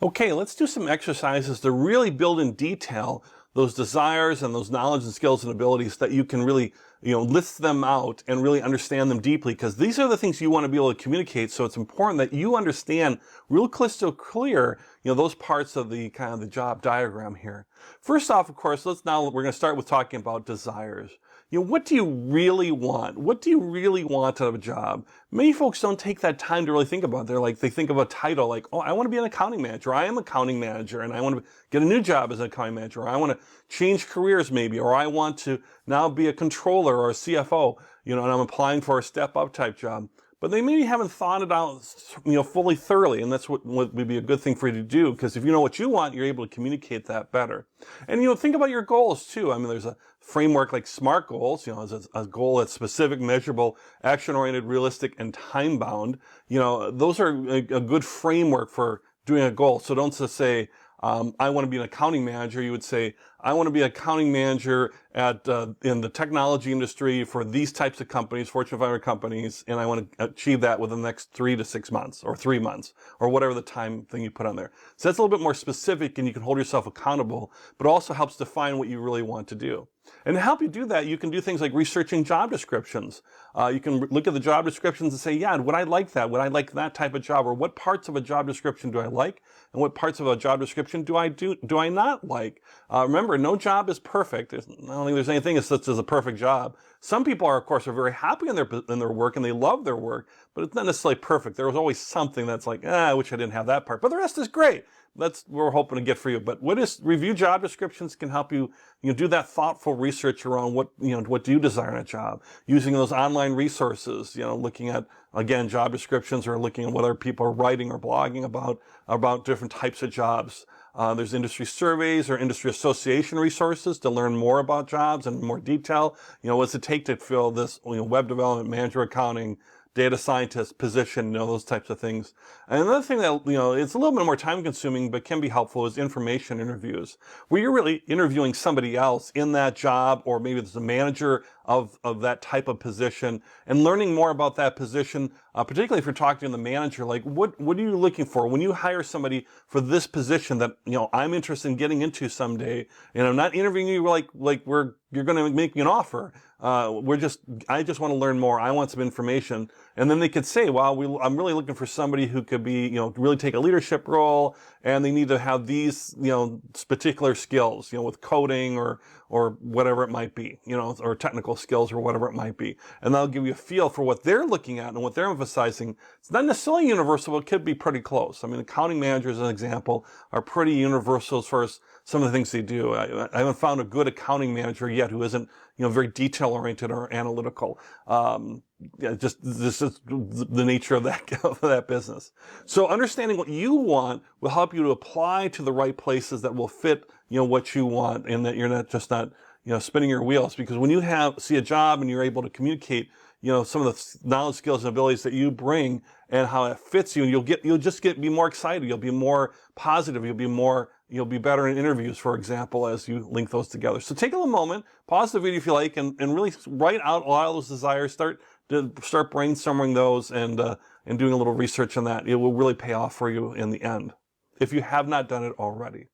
Okay, let's do some exercises to really build in detail those desires and those knowledge and skills and abilities that you can really, list them out and really understand them deeply, because these are the things you want to be able to communicate. So it's important that you understand real crystal clear, those parts of the kind of the job diagram here. First off, of course, we're going to start with talking about desires. What do you really want? What do you really want out of a job? Many folks don't take that time to really think about it. They think of a title like, oh, I want to be an accounting manager. I am an accounting manager and I want to get a new job as an accounting manager. Or I want to change careers maybe, or I want to now be a controller or a CFO, and I'm applying for a step up type job. But they maybe haven't thought it out, fully thoroughly, and that's what would be a good thing for you to do, because if you know what you want, you're able to communicate that better. And think about your goals too. I mean, there's a framework like SMART goals, as a goal that's specific, measurable, action-oriented, realistic, and time-bound. Those are a good framework for doing a goal. So don't just say, I want to be an accounting manager. You would say, I want to be an accounting manager in the technology industry for these types of companies, Fortune 500 companies, and I want to achieve that within the next 3 to 6 months, or 3 months, or whatever the time thing you put on there. So that's a little bit more specific, and you can hold yourself accountable, but also helps define what you really want to do. And to help you do that, you can do things like researching job descriptions. You can look at the job descriptions and say, yeah, would I like that? Would I like that type of job? Or what parts of a job description do I like? And what parts of a job description do I not like? Remember, no job is perfect. I don't think there's anything as such as a perfect job. Some people are, of course, very happy in their work and they love their work, but it's not necessarily perfect. There was always something that's like, I wish I didn't have that part, but the rest is great. That's what we're hoping to get for you. But review job descriptions can help you, do that thoughtful research around what do you desire in a job, using those online resources, looking at, again, job descriptions, or looking at what other people are writing or blogging about different types of jobs. There's industry surveys or industry association resources to learn more about jobs in more detail. What's it take to fill this, web development, manager accounting, data scientist position, those types of things. And another thing that, it's a little bit more time consuming, but can be helpful, is information interviews, where you're really interviewing somebody else in that job, or maybe it's the manager of that type of position, and learning more about that position, particularly if you're talking to the manager, like what are you looking for when you hire somebody for this position that, I'm interested in getting into someday, and I'm not interviewing you like you're going to make me an offer. I just want to learn more. I want some information. And then they could say, well, I'm really looking for somebody who could be, really take a leadership role, and they need to have these, particular skills, with coding or whatever it might be, or technical skills or whatever it might be. And that'll give you a feel for what they're looking at and what they're emphasizing. It's not necessarily universal, but it could be pretty close. I mean, accounting managers, as an example, are pretty universal as far as some of the things they do. I haven't found a good accounting manager yet who isn't, very detail-oriented or analytical. This is the nature of that business. So understanding what you want will help you to apply to the right places that will fit, what you want, and that you're not spinning your wheels. Because when you see a job and you're able to communicate, some of the knowledge, skills, and abilities that you bring and how it fits you, and you'll just be more excited. You'll be more positive. You'll be better in interviews, for example, as you link those together. So take a little moment, pause the video if you like, and really write out a lot of those desires. Start brainstorming those and doing a little research on that. It will really pay off for you in the end, if you have not done it already.